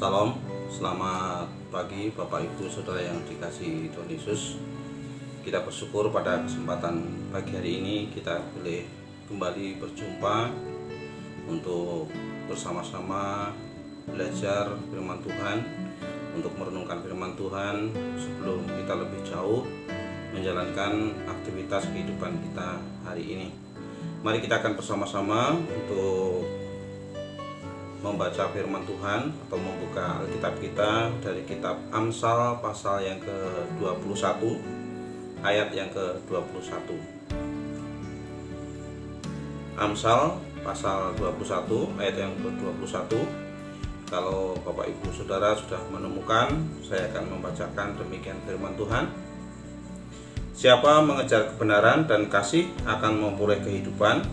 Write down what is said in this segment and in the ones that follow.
Salam, selamat pagi Bapak Ibu Saudara yang dikasihi Tuhan Yesus. Kita bersyukur pada kesempatan pagi hari ini kita boleh kembali berjumpa untuk bersama-sama belajar firman Tuhan, untuk merenungkan firman Tuhan sebelum kita lebih jauh menjalankan aktivitas kehidupan kita hari ini. Mari kita akan bersama-sama untuk membaca firman Tuhan atau membuka Alkitab kita dari kitab Amsal pasal yang ke-21 ayat yang ke-21. Amsal pasal 21 ayat yang ke-21. Kalau Bapak Ibu Saudara sudah menemukan, saya akan membacakan demikian firman Tuhan. Siapa mengejar kebenaran dan kasih akan memperoleh kehidupan,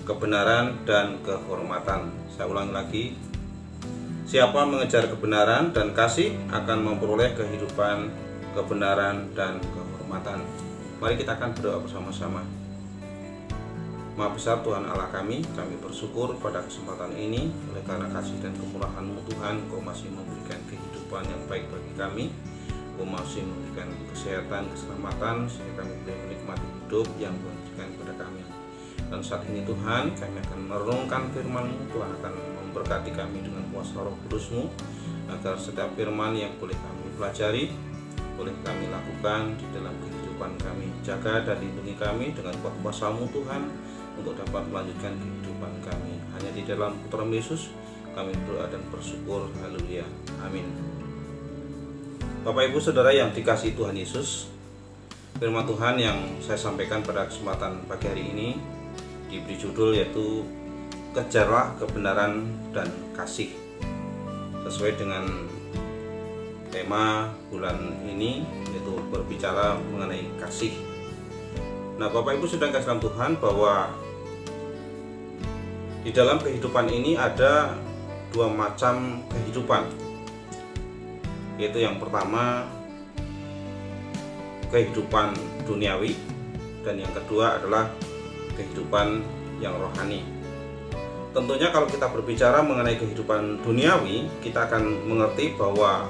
kebenaran dan kehormatan. Saya ulangi lagi. Siapa mengejar kebenaran dan kasih akan memperoleh kehidupan, kebenaran dan kehormatan. Mari kita akan berdoa bersama-sama. Maha besar Tuhan Allah kami bersyukur pada kesempatan ini oleh karena kasih dan kemurahan-Mu Tuhan, Engkau masih memberikan kehidupan yang baik bagi kami. Engkau masih memberikan kesehatan, keselamatan sehingga kami boleh menikmati hidup yang Tuhan berikan kepada kami. Dan saat ini Tuhan, kami akan merenungkan firman-Mu. Tuhan akan memberkati kami dengan kuasa Roh Kudus-Mu, agar setiap firman yang boleh kami pelajari, boleh kami lakukan di dalam kehidupan kami. Jaga dan lindungi kami dengan kuasa-Mu Tuhan, untuk dapat melanjutkan kehidupan kami. Hanya di dalam Putra Yesus kami berdoa dan bersyukur. Haleluya. Amin. Bapak Ibu Saudara yang dikasihi Tuhan Yesus, firman Tuhan yang saya sampaikan pada kesempatan pagi hari ini diberi judul yaitu kejarlah kebenaran dan kasih, sesuai dengan tema bulan ini yaitu berbicara mengenai kasih. Nah, Bapak Ibu sudah kasih dalam Tuhan bahwa di dalam kehidupan ini ada dua macam kehidupan, yaitu yang pertama kehidupan duniawi dan yang kedua adalah kehidupan yang rohani. Tentunya kalau kita berbicara mengenai kehidupan duniawi, kita akan mengerti bahwa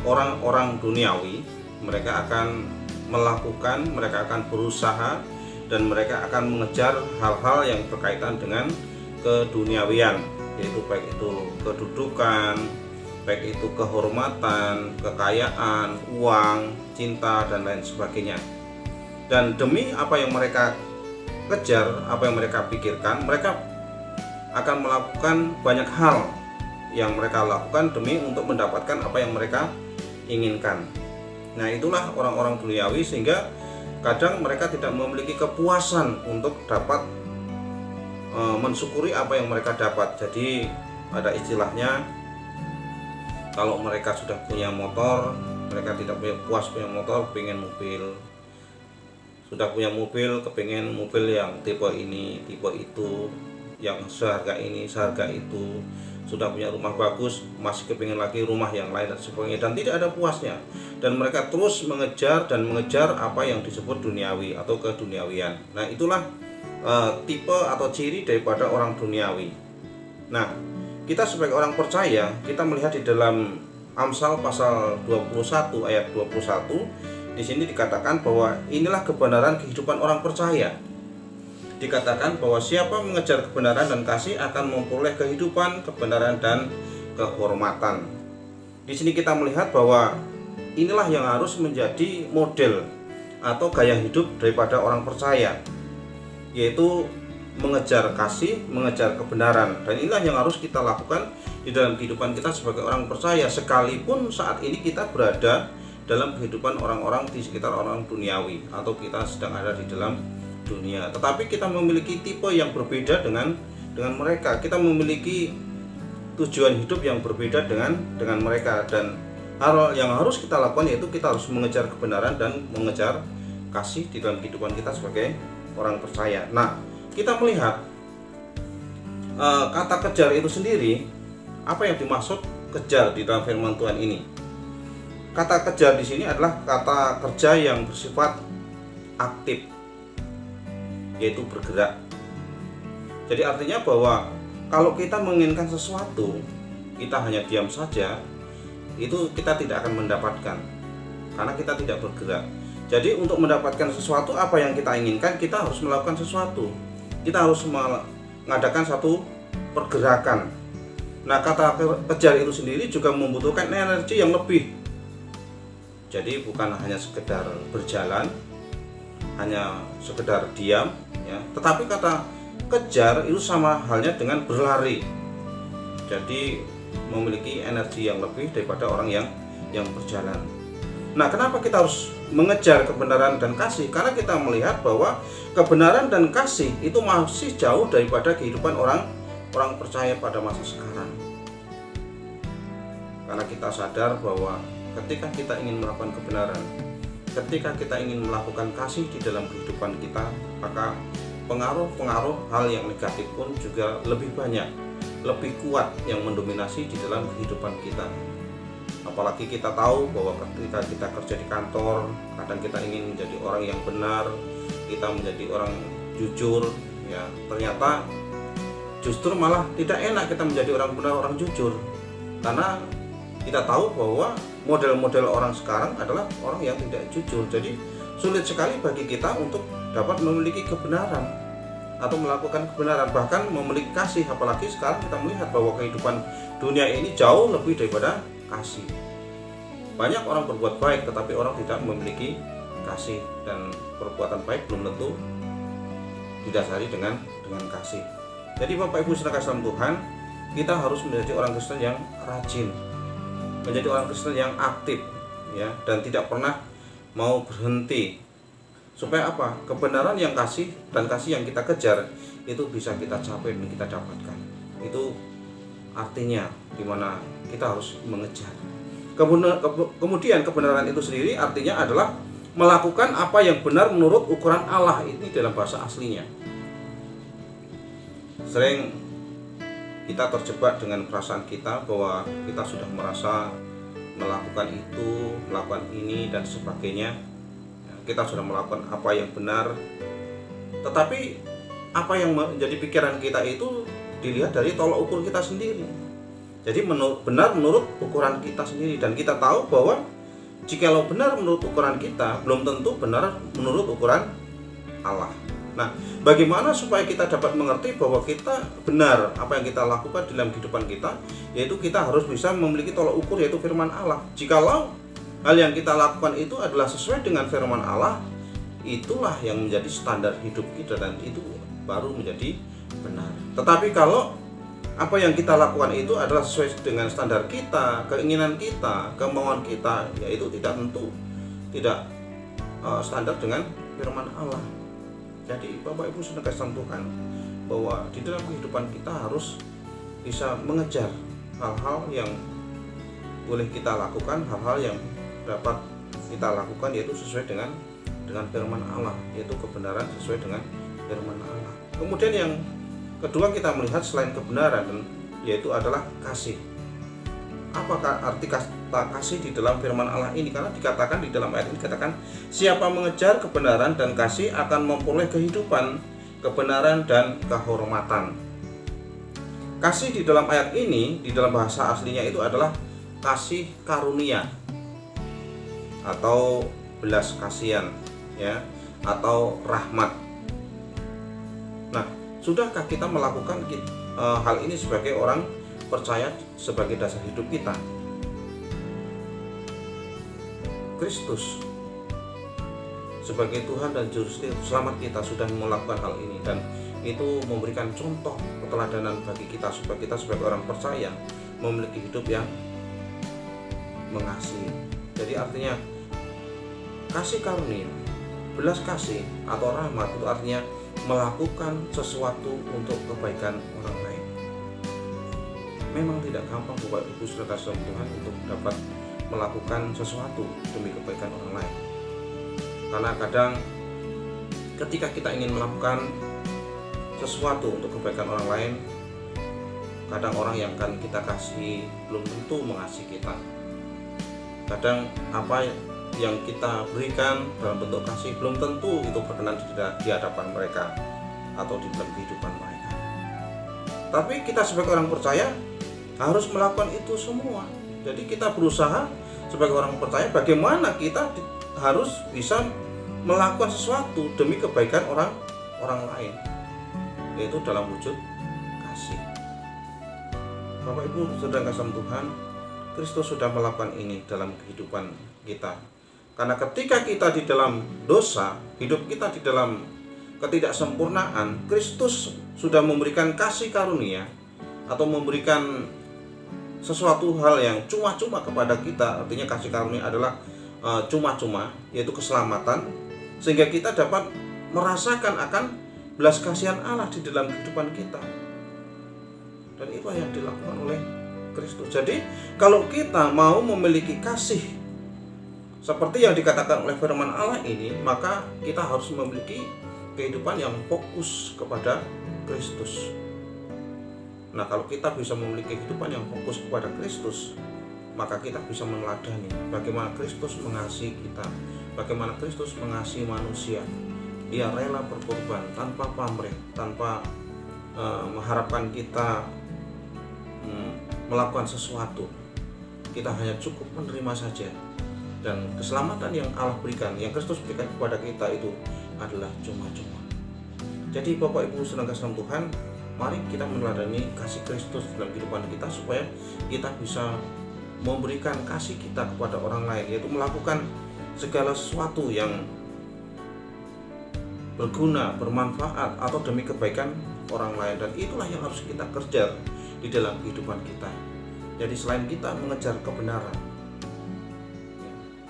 orang-orang duniawi mereka akan melakukan, mereka akan berusaha dan mereka akan mengejar hal-hal yang berkaitan dengan keduniawian, yaitu baik itu kedudukan, baik itu kehormatan, kekayaan, uang, cinta dan lain sebagainya. Dan demi apa yang mereka kejar, apa yang mereka pikirkan, mereka akan melakukan banyak hal yang mereka lakukan demi untuk mendapatkan apa yang mereka inginkan. Nah, itulah orang-orang duniawi, sehingga kadang mereka tidak memiliki kepuasan untuk dapat mensyukuri apa yang mereka dapat. Jadi ada istilahnya, kalau mereka sudah punya motor, mereka tidak puas punya motor, pengen mobil. Sudah punya mobil, kepengen mobil yang tipe ini, tipe itu, yang seharga ini, seharga itu. Sudah punya rumah bagus, masih kepengen lagi rumah yang lain dan sebagainya, dan tidak ada puasnya. Dan mereka terus mengejar dan mengejar apa yang disebut duniawi atau keduniawian. Nah, itulah tipe atau ciri daripada orang duniawi. Nah, kita sebagai orang percaya, kita melihat di dalam Amsal pasal 21 ayat 21, di sini dikatakan bahwa inilah kebenaran kehidupan orang percaya. Dikatakan bahwa siapa mengejar kebenaran dan kasih akan memperoleh kehidupan, kebenaran dan kehormatan. Di sini kita melihat bahwa inilah yang harus menjadi model atau gaya hidup daripada orang percaya, yaitu mengejar kasih, mengejar kebenaran. Dan inilah yang harus kita lakukan di dalam kehidupan kita sebagai orang percaya, sekalipun saat ini kita berada dalam kehidupan orang-orang di sekitar orang duniawi atau kita sedang ada di dalam dunia. Tetapi kita memiliki tipe yang berbeda dengan mereka. Kita memiliki tujuan hidup yang berbeda dengan mereka, dan hal yang harus kita lakukan yaitu kita harus mengejar kebenaran dan mengejar kasih di dalam kehidupan kita sebagai orang percaya. Nah, kita melihat kata kejar itu sendiri, apa yang dimaksud kejar di dalam firman Tuhan ini. Kata kejar di sini adalah kata kerja yang bersifat aktif, yaitu bergerak. Jadi artinya bahwa kalau kita menginginkan sesuatu, kita hanya diam saja, itu kita tidak akan mendapatkan karena kita tidak bergerak. Jadi untuk mendapatkan sesuatu apa yang kita inginkan, kita harus melakukan sesuatu. Kita harus mengadakan satu pergerakan. Nah, kata kejar itu sendiri juga membutuhkan energi yang lebih. Jadi bukan hanya sekedar berjalan, hanya sekedar diam, ya. Tetapi kata kejar itu sama halnya dengan berlari. Jadi memiliki energi yang lebih daripada orang yang berjalan. Nah, kenapa kita harus mengejar kebenaran dan kasih? Karena kita melihat bahwa kebenaran dan kasih itu masih jauh daripada kehidupan orang percaya pada masa sekarang. Karena kita sadar bahwa ketika kita ingin melakukan kebenaran, ketika kita ingin melakukan kasih di dalam kehidupan kita, maka pengaruh-pengaruh hal yang negatif pun juga lebih banyak, lebih kuat yang mendominasi di dalam kehidupan kita. Apalagi kita tahu bahwa ketika kita kerja di kantor, kadang kita ingin menjadi orang yang benar, kita menjadi orang jujur, ya ternyata justru malah tidak enak kita menjadi orang benar, orang jujur, karena kita tahu bahwa model-model orang sekarang adalah orang yang tidak jujur. Jadi sulit sekali bagi kita untuk dapat memiliki kebenaran atau melakukan kebenaran, bahkan memiliki kasih. Apalagi sekarang kita melihat bahwa kehidupan dunia ini jauh lebih daripada kasih. Banyak orang berbuat baik tetapi orang tidak memiliki kasih, dan perbuatan baik belum tentu didasari dengan kasih. Jadi Bapak Ibu saudara kasih dalam Tuhan, kita harus menjadi orang Kristen yang rajin, menjadi orang Kristen yang aktif, ya, dan tidak pernah mau berhenti. Supaya apa? Kebenaran yang kasih dan kasih yang kita kejar itu bisa kita capai dan kita dapatkan. Itu artinya dimana kita harus mengejar. Kemudian kebenaran itu sendiri artinya adalah melakukan apa yang benar menurut ukuran Allah. Ini dalam bahasa aslinya. Sering kita terjebak dengan perasaan kita bahwa kita sudah merasa melakukan itu, melakukan ini dan sebagainya. Kita sudah melakukan apa yang benar. Tetapi apa yang menjadi pikiran kita itu dilihat dari tolak ukur kita sendiri. Jadi benar menurut ukuran kita sendiri, dan kita tahu bahwa jikalau benar menurut ukuran kita, belum tentu benar menurut ukuran Allah. Nah, bagaimana supaya kita dapat mengerti bahwa kita benar apa yang kita lakukan dalam kehidupan kita, yaitu kita harus bisa memiliki tolak ukur, yaitu firman Allah. Jikalau hal yang kita lakukan itu adalah sesuai dengan firman Allah, itulah yang menjadi standar hidup kita, dan itu baru menjadi benar. Tetapi kalau apa yang kita lakukan itu adalah sesuai dengan standar kita, keinginan kita, kemauan kita, yaitu tidak tentu, tidak standar dengan firman Allah. Jadi Bapak Ibu saudara kasih Tuhan, bahwa di dalam kehidupan kita harus bisa mengejar hal-hal yang boleh kita lakukan, hal-hal yang dapat kita lakukan, yaitu sesuai dengan firman Allah, yaitu kebenaran sesuai dengan firman Allah. Kemudian yang kedua, kita melihat selain kebenaran, yaitu adalah kasih. Apakah arti kata kasih di dalam firman Allah ini? Karena dikatakan di dalam ayat ini, dikatakan siapa mengejar kebenaran dan kasih akan memperoleh kehidupan, kebenaran dan kehormatan. Kasih di dalam ayat ini, di dalam bahasa aslinya itu adalah kasih karunia atau belas kasihan, ya, atau rahmat. Nah, sudahkah kita melakukan hal ini sebagai orang percaya, sebagai dasar hidup kita? Kristus sebagai Tuhan dan Juru Selamat kita sudah melakukan hal ini, dan itu memberikan contoh keteladanan bagi kita, supaya kita sebagai orang percaya memiliki hidup yang mengasihi. Jadi artinya kasih karunia, belas kasih atau rahmat itu artinya melakukan sesuatu untuk kebaikan orang lain. Memang tidak gampang Bapak Ibu saudara kasih Tuhan untuk dapat melakukan sesuatu demi kebaikan orang lain. Karena kadang ketika kita ingin melakukan sesuatu untuk kebaikan orang lain, kadang orang yang akan kita kasih belum tentu mengasihi kita. Kadang apa yang kita berikan dalam bentuk kasih belum tentu itu berkenan di hadapan mereka atau di dalam kehidupan mereka. Tapi kita sebagai orang percaya harus melakukan itu semua. Jadi kita berusaha sebagai orang percaya bagaimana kita harus bisa melakukan sesuatu demi kebaikan orang lain, yaitu dalam wujud kasih. Bapak Ibu saudara kasih Tuhan, Kristus sudah melakukan ini dalam kehidupan kita. Karena ketika kita di dalam dosa, hidup kita di dalam ketidaksempurnaan, Kristus sudah memberikan kasih karunia atau memberikan sesuatu hal yang cuma-cuma kepada kita. Artinya kasih karunia adalah cuma-cuma, yaitu keselamatan, sehingga kita dapat merasakan akan belas kasihan Allah di dalam kehidupan kita. Dan itu yang dilakukan oleh Kristus. Jadi kalau kita mau memiliki kasih seperti yang dikatakan oleh firman Allah ini, maka kita harus memiliki kehidupan yang fokus kepada Kristus. Nah, kalau kita bisa memiliki kehidupan yang fokus kepada Kristus, maka kita bisa meneladani bagaimana Kristus mengasihi kita, bagaimana Kristus mengasihi manusia. Dia rela berkorban tanpa pamrih, tanpa mengharapkan kita melakukan sesuatu. Kita hanya cukup menerima saja. Dan keselamatan yang Allah berikan, yang Kristus berikan kepada kita itu adalah cuma-cuma. Jadi Bapak Ibu saudara kasih Tuhan, mari kita meneladani kasih Kristus dalam kehidupan kita supaya kita bisa memberikan kasih kita kepada orang lain, yaitu melakukan segala sesuatu yang berguna, bermanfaat atau demi kebaikan orang lain. Dan itulah yang harus kita kerja di dalam kehidupan kita. Jadi selain kita mengejar kebenaran,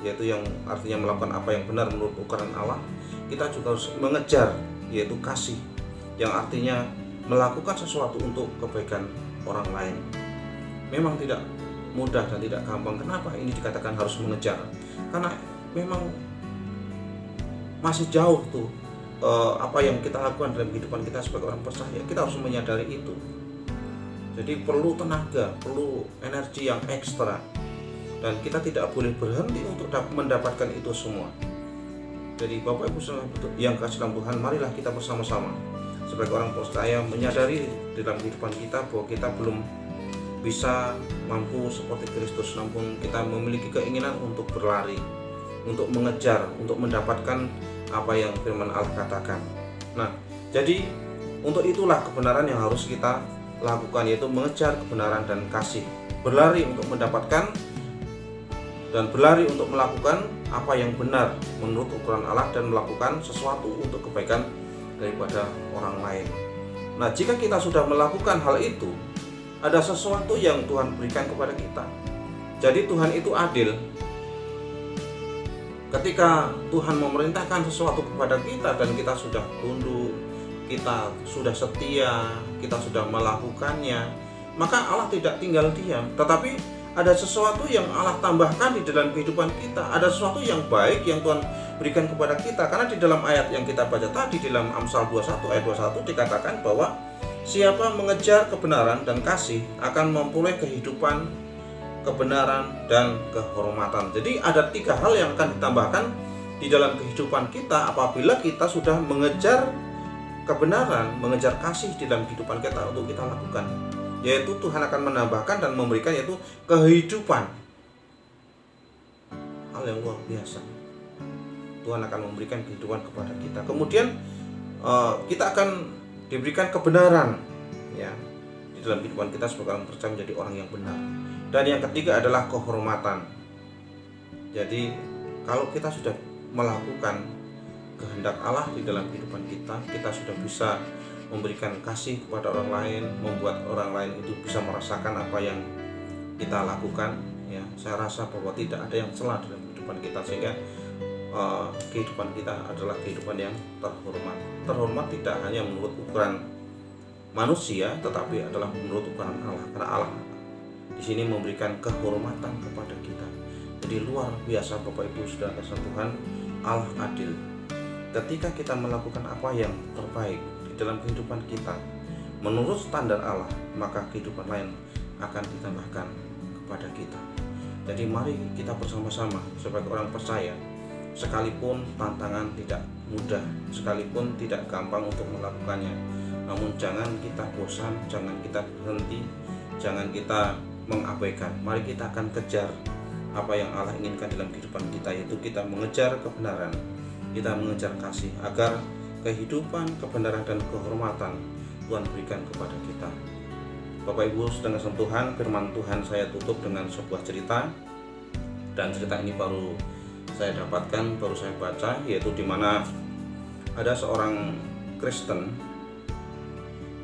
yaitu yang artinya melakukan apa yang benar menurut ukuran Allah, kita juga harus mengejar yaitu kasih, yang artinya melakukan sesuatu untuk kebaikan orang lain. Memang tidak mudah dan tidak gampang. Kenapa ini dikatakan harus mengejar? Karena memang masih jauh tuh apa yang kita lakukan dalam kehidupan kita sebagai orang percaya. Kita harus menyadari itu. Jadi perlu tenaga, perlu energi yang ekstra, dan kita tidak boleh berhenti untuk mendapatkan itu semua. Jadi Bapak Ibu yang kasih dalam Tuhan, marilah kita bersama-sama sebagai orang percaya menyadari dalam kehidupan kita bahwa kita belum bisa mampu seperti Kristus, namun kita memiliki keinginan untuk berlari, untuk mengejar, untuk mendapatkan apa yang firman Allah katakan. Nah, jadi untuk itulah kebenaran yang harus kita lakukan, yaitu mengejar kebenaran dan kasih, berlari untuk mendapatkan dan berlari untuk melakukan apa yang benar menurut ukuran Allah dan melakukan sesuatu untuk kebaikan daripada orang lain. Nah, jika kita sudah melakukan hal itu, ada sesuatu yang Tuhan berikan kepada kita. Jadi Tuhan itu adil. Ketika Tuhan memerintahkan sesuatu kepada kita dan kita sudah tunduk, kita sudah setia, kita sudah melakukannya, maka Allah tidak tinggal diam, tetapi ada sesuatu yang Allah tambahkan di dalam kehidupan kita. Ada sesuatu yang baik yang Tuhan berikan kepada kita. Karena di dalam ayat yang kita baca tadi, di dalam Amsal 21 ayat 21 dikatakan bahwa siapa mengejar kebenaran dan kasih akan memperoleh kehidupan, kebenaran, dan kehormatan. Jadi ada 3 hal yang akan ditambahkan di dalam kehidupan kita apabila kita sudah mengejar kebenaran, mengejar kasih di dalam kehidupan kita untuk kita lakukan. Yaitu Tuhan akan menambahkan dan memberikan yaitu kehidupan. Hal yang luar biasa. Tuhan akan memberikan kehidupan kepada kita. Kemudian kita akan diberikan kebenaran, ya, di dalam kehidupan kita sebagai orang percaya menjadi orang yang benar. Dan yang ketiga adalah kehormatan. Jadi kalau kita sudah melakukan kehendak Allah di dalam kehidupan kita, kita sudah bisa memberikan kasih kepada orang lain, membuat orang lain itu bisa merasakan apa yang kita lakukan. Ya, saya rasa bahwa tidak ada yang salah dalam kehidupan kita, sehingga kehidupan kita adalah kehidupan yang terhormat. Terhormat tidak hanya menurut ukuran manusia, tetapi adalah menurut ukuran Allah. Karena Allah di sini memberikan kehormatan kepada kita. Jadi luar biasa Bapak Ibu Saudara kasih Tuhan, Allah adil. Ketika kita melakukan apa yang terbaik dalam kehidupan kita menurut standar Allah, maka kehidupan lain akan ditambahkan kepada kita. Jadi mari kita bersama-sama sebagai orang percaya, sekalipun tantangan tidak mudah, sekalipun tidak gampang untuk melakukannya, namun jangan kita bosan, jangan kita berhenti, jangan kita mengabaikan. Mari kita akan kejar apa yang Allah inginkan dalam kehidupan kita, yaitu kita mengejar kebenaran, kita mengejar kasih, agar kehidupan, kebenaran, dan kehormatan Tuhan berikan kepada kita. Bapak Ibu sedang kasih Tuhan, firman Tuhan saya tutup dengan sebuah cerita, dan cerita ini baru saya dapatkan, baru saya baca, yaitu di mana ada seorang Kristen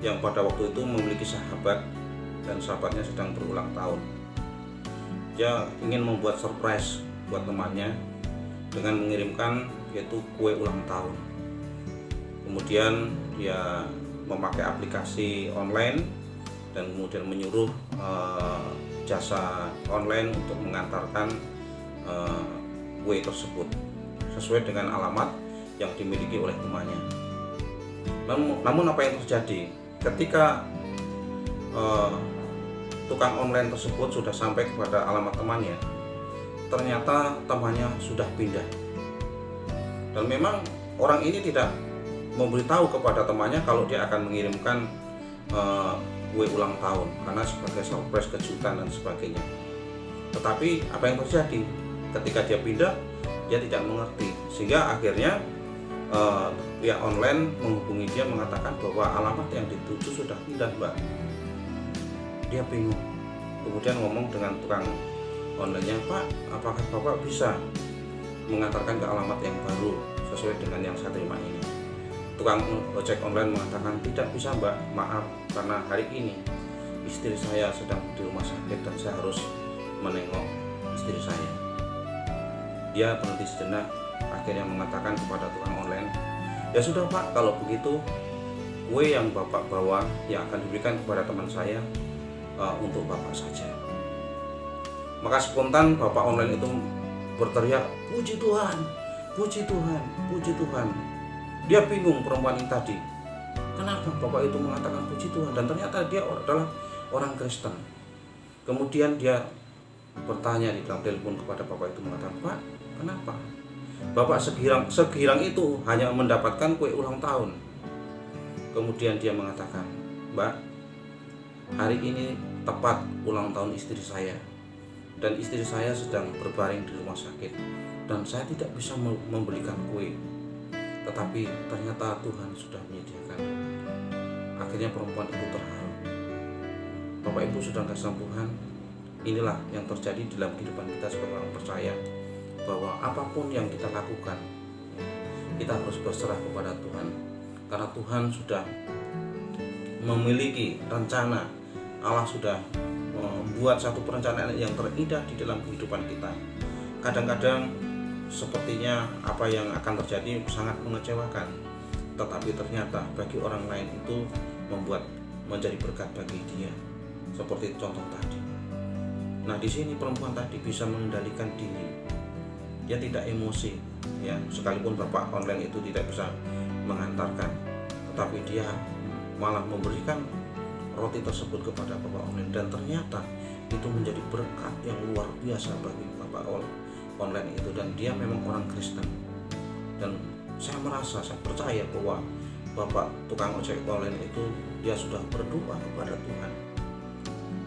yang pada waktu itu memiliki sahabat, dan sahabatnya sedang berulang tahun. Dia ingin membuat surprise buat temannya dengan mengirimkan yaitu kue ulang tahun. Kemudian dia memakai aplikasi online dan kemudian menyuruh jasa online untuk mengantarkan kue tersebut sesuai dengan alamat yang dimiliki oleh temannya. Namun apa yang terjadi ketika tukang online tersebut sudah sampai kepada alamat temannya, ternyata temannya sudah pindah. Dan memang orang ini tidak memberitahu kepada temannya kalau dia akan mengirimkan kue ulang tahun, karena sebagai surprise, kejutan, dan sebagainya. Tetapi apa yang terjadi ketika dia pindah, dia tidak mengerti, sehingga akhirnya pihak online menghubungi dia mengatakan bahwa alamat yang dituju sudah pindah, Mbak. Dia bingung, kemudian ngomong dengan tukang online-nya, Pak, apakah Bapak bisa mengantarkan ke alamat yang baru sesuai dengan yang saya terima ini? Tukang ojek online mengatakan, tidak bisa, Mbak, maaf, karena hari ini istri saya sedang di rumah sakit dan saya harus menengok istri saya. Dia berhenti sejenak, akhirnya mengatakan kepada tukang online, ya sudah Pak, kalau begitu kue yang Bapak bawa yang akan diberikan kepada teman saya untuk Bapak saja. Maka spontan Bapak online itu berteriak, puji Tuhan, puji Tuhan, puji Tuhan. Dia bingung, perempuan ini tadi, kenapa Bapak itu mengatakan puji Tuhan, dan ternyata dia adalah orang Kristen. Kemudian dia bertanya di dalam telepon kepada Bapak itu, mengatakan, Pak, kenapa Bapak segirang itu hanya mendapatkan kue ulang tahun? Kemudian dia mengatakan, Mbak, hari ini tepat ulang tahun istri saya, dan istri saya sedang berbaring di rumah sakit, dan saya tidak bisa membelikan kue, tetapi ternyata Tuhan sudah menyediakan. Akhirnya perempuan itu terharu. Bapak Ibu saudara kasih Tuhan, inilah yang terjadi dalam kehidupan kita sebagai orang percaya, bahwa apapun yang kita lakukan, kita harus berserah kepada Tuhan, karena Tuhan sudah memiliki rencana. Allah sudah membuat satu perencanaan yang terindah di dalam kehidupan kita. Kadang-kadang sepertinya apa yang akan terjadi sangat mengecewakan, tetapi ternyata bagi orang lain itu menjadi berkat bagi dia, seperti contoh tadi. Nah, di sini perempuan tadi bisa mengendalikan diri, dia tidak emosi, ya, sekalipun bapak online itu tidak bisa mengantarkan, tetapi dia malah memberikan roti tersebut kepada bapak online, dan ternyata itu menjadi berkat yang luar biasa bagi bapak online itu, dan dia memang orang Kristen. Dan saya percaya bahwa bapak tukang ojek online itu dia sudah berdoa kepada Tuhan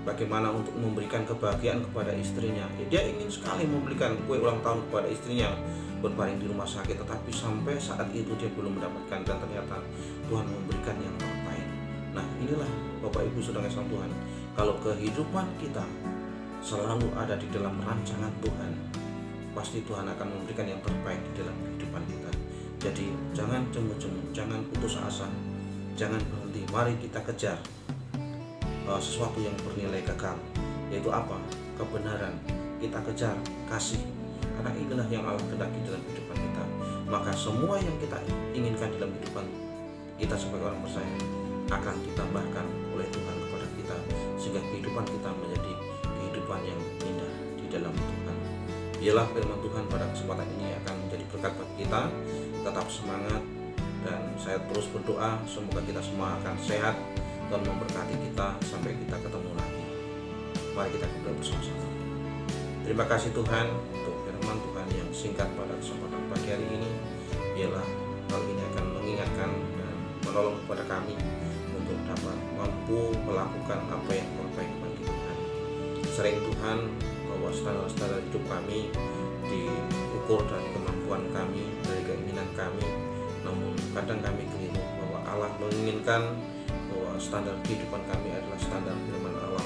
bagaimana untuk memberikan kebahagiaan kepada istrinya. Dia ingin sekali memberikan kue ulang tahun kepada istrinya berbaring di rumah sakit, tetapi sampai saat itu dia belum mendapatkan, dan ternyata Tuhan memberikan yang terbaik. Nah, inilah Bapak Ibu saudara kasih Tuhan, kalau kehidupan kita selalu ada di dalam rancangan Tuhan, pasti Tuhan akan memberikan yang terbaik di dalam kehidupan kita. Jadi jangan jemu-jemu, jangan putus asa, jangan berhenti. Mari kita kejar sesuatu yang bernilai kekal, yaitu apa? Kebenaran. Kita kejar kasih, karena inilah yang Allah kehendaki dalam kehidupan kita. Maka semua yang kita inginkan dalam kehidupan kita sebagai orang percaya akan ditambahkan oleh Tuhan kepada kita, sehingga kehidupan kita menjadi kehidupan yang indah di dalam Tuhan. Biarlah firman Tuhan pada kesempatan ini akan menjadi berkat bagi kita. Tetap semangat, dan saya terus berdoa semoga kita semua akan sehat dan memberkati kita sampai kita ketemu lagi. Mari kita berdoa bersama-sama. Terima kasih Tuhan untuk firman Tuhan yang singkat pada kesempatan pagi hari ini. Biarlah hal ini akan mengingatkan dan menolong kepada kami untuk dapat mampu melakukan apa yang terbaik bagi Tuhan. sering Tuhan bahwa standar-standar hidup kami diukur dari kemampuan kami, dari keinginan kami. Namun kadang kami keliru bahwa Allah menginginkan bahwa standar kehidupan kami adalah standar firman Allah.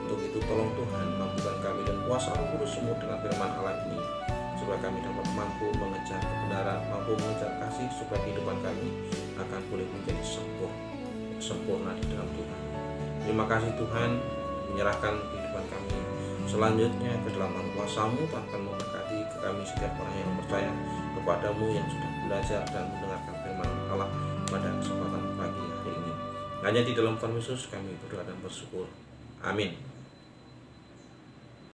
Untuk itu tolong Tuhan mampukan kami dan kuasa Roh Kudus semua dengan firman Allah ini, supaya kami dapat mampu mengejar kebenaran, mampu mengejar kasih, supaya kehidupan kami akan boleh menjadi sempurna di dalam Tuhan. Terima kasih Tuhan, menyerahkan kehidupan kami selanjutnya ke dalam kuasa-Mu. Tuhan akan memberkati ke kami setiap orang yang percaya kepadamu, yang sudah belajar dan mendengarkan firman Allah pada kesempatan pagi hari ini. Hanya di dalam Tuhan Yesus kami berdoa dan bersyukur. Amin.